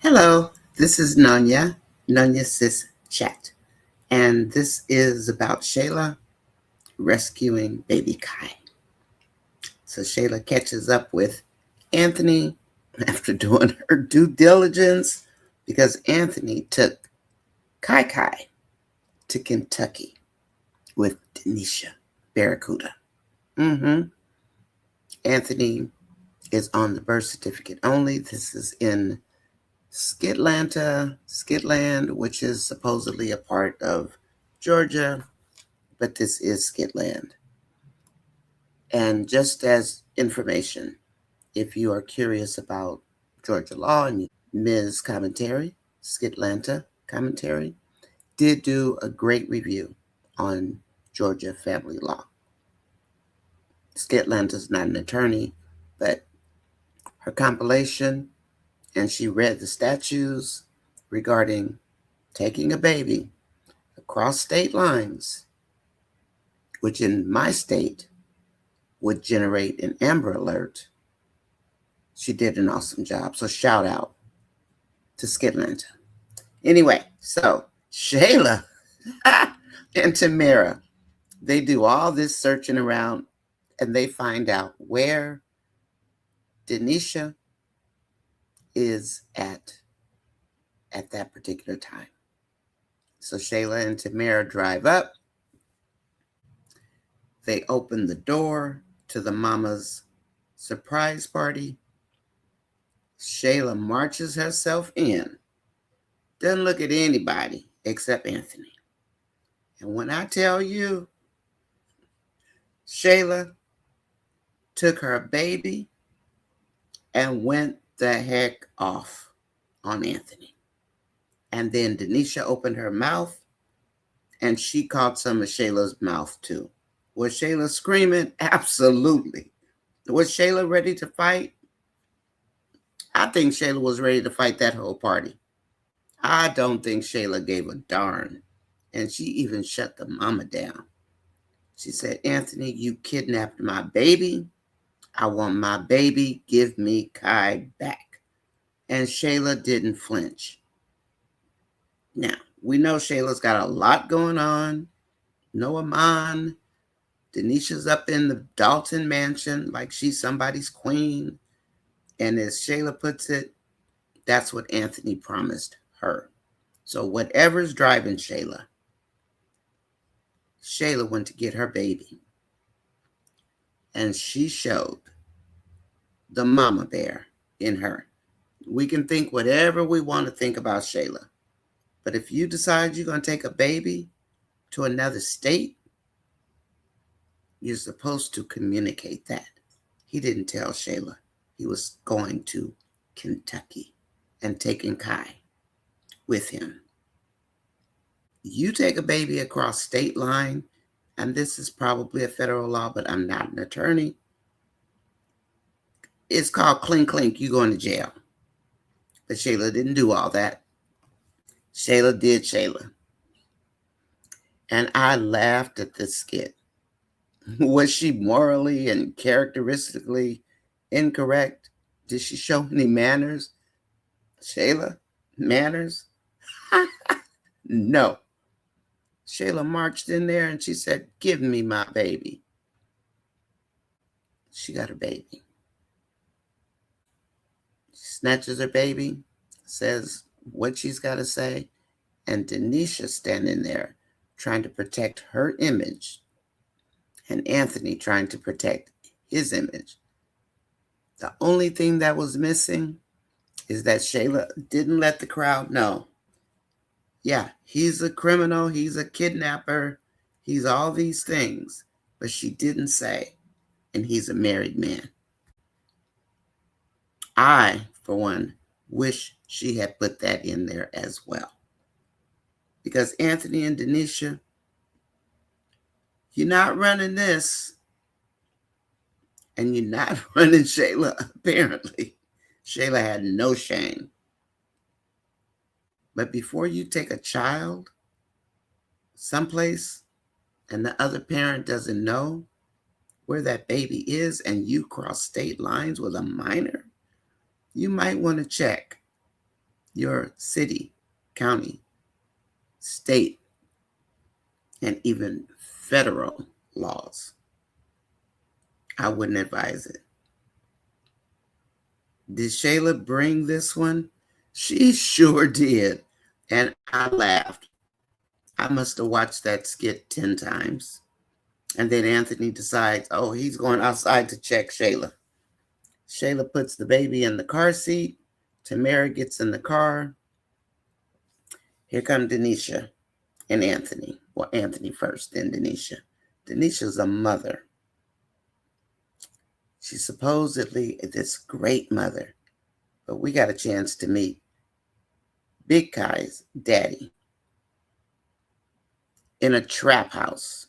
Hello, this is NonyasisChat, and this is about Shayla rescuing baby Kai. So Shayla catches up with Anthony after doing her due diligence because Anthony took Kai to Kentucky with Denisha Barracuda. Anthony is on the birth certificate only. This is in Skitland, which is supposedly a part of Georgia, but this is Skitland. And just as information, if you are curious about Georgia law, and Ms. Commentary, Skitlanta Commentary, did do a great review on Georgia family law. Skitlanta's not an attorney, but her compilation, and she read the statutes regarding taking a baby across state lines, which in my state would generate an Amber Alert. She did an awesome job. So shout out to Skitlanta. Anyway, so Shayla and Tamara, they do all this searching around and they find out where Denisha is at that particular time. So Shayla and Tamara drive up. They open the door to the mama's surprise party. Shayla marches herself in. Doesn't look at anybody except Anthony. And when I tell you, Shayla took her baby and went the heck off on Anthony. And then Denisha opened her mouth and she caught some of Shayla's mouth too. Was Shayla screaming? Absolutely. Was Shayla ready to fight? I think Shayla was ready to fight that whole party. I don't think Shayla gave a darn. And she even shut the mama down. She said, Anthony, you kidnapped my baby. I want my baby. Give me Kai back. And Shayla didn't flinch. Now, we know Shayla's got a lot going on. No Amon. Denisha's up in the Dalton mansion like she's somebody's queen. And as Shayla puts it, that's what Anthony promised her. So whatever's driving Shayla went to get her baby. And she showed the mama bear in her. We can think whatever we want to think about Shayla. But if you decide you're going to take a baby to another state, you're supposed to communicate that. He didn't tell Shayla he was going to Kentucky and taking Kai with him. You take a baby across state line, and this is probably a federal law, but I'm not an attorney. It's called clink clink, you going to jail. But Shayla didn't do all that. Shayla did Shayla. And I laughed at this skit. Was she morally and characteristically incorrect? Did she show any manners? Shayla, manners? No. Shayla marched in there and she said, give me my baby. She got her baby. She snatches her baby, says what she's got to say, and Denisha standing there trying to protect her image, and Anthony trying to protect his image. The only thing that was missing is that Shayla didn't let the crowd know. Yeah, he's a criminal, he's a kidnapper, he's all these things, but she didn't say, and he's a married man. I, for one, wish she had put that in there as well. Because Anthony and Denisha, you're not running this, and you're not running Shayla, apparently. Shayla had no shame. But before you take a child someplace and the other parent doesn't know where that baby is and you cross state lines with a minor, you might want to check your city, county, state, and even federal laws. I wouldn't advise it. Did Shayla bring this one? She sure did. And I laughed. I must have watched that skit 10 times. And then Anthony decides, oh, he's going outside to check Shayla. Shayla puts the baby in the car seat. Tamara gets in the car. Here come Denisha and Anthony. Well, Anthony first, then Denisha. Denisha's a mother. She's supposedly this great mother. But we got a chance to meet Big Kai's daddy in a trap house,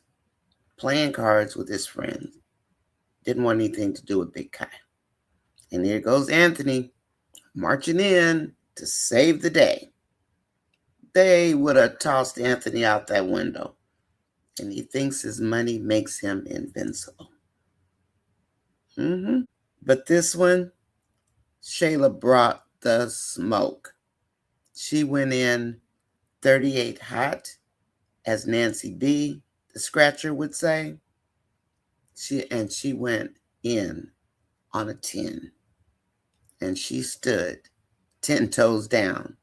playing cards with his friends. Didn't want anything to do with Big Kai. And here goes Anthony marching in to save the day. They would have tossed Anthony out that window. And he thinks his money makes him invincible. But this one, Shayla brought the smoke. She went in 38 hot, as Nancy B., the scratcher, would say. She went in on a 10. And she stood 10 toes down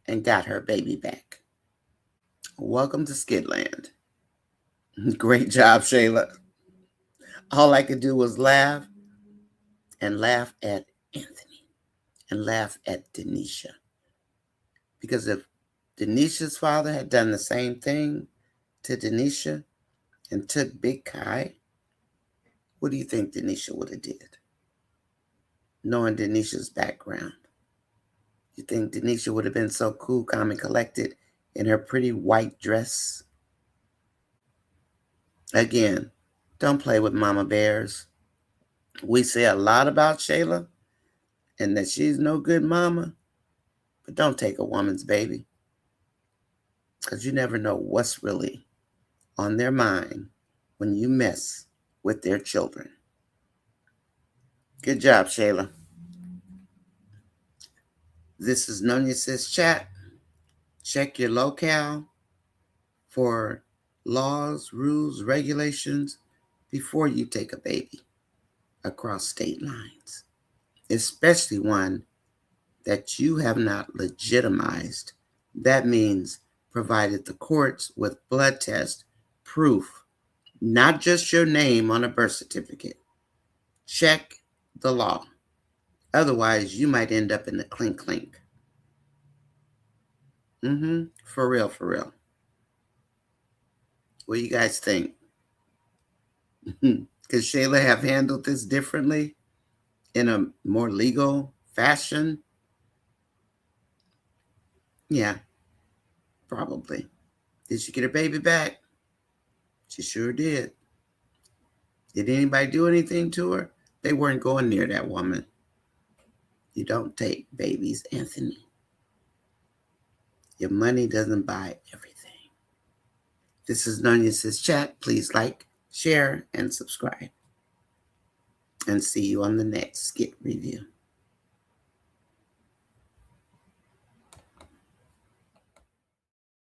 and got her baby back. Welcome to Skidland. Great job, Shayla. All I could do was laugh and laugh at Anthony and laugh at Denisha. Because if Denisha's father had done the same thing to Denisha and took Big Kai, what do you think Denisha would have did? Knowing Denisha's background. You think Denisha would have been so cool, calm, and collected in her pretty white dress? Again, don't play with mama bears. We say a lot about Shayla and that she's no good mama, but don't take a woman's baby, because you never know what's really on their mind when you mess with their children. Good job, Shayla. This is NonyasisChat. Check your locale for laws, rules, regulations before you take a baby across state lines, especially one that you have not legitimized. That means provided the courts with blood test proof, not just your name on a birth certificate. Check the law. Otherwise, you might end up in the clink clink. For real, for real. What do you guys think? Could Shayla have handled this differently in a more legal fashion? Yeah, probably. Did she get her baby back? She sure did. Did anybody do anything to her? They weren't going near that woman. You don't take babies, Anthony. Your money doesn't buy everything. This is NonyasisChat. Please like, share, and subscribe. And see you on the next skit review.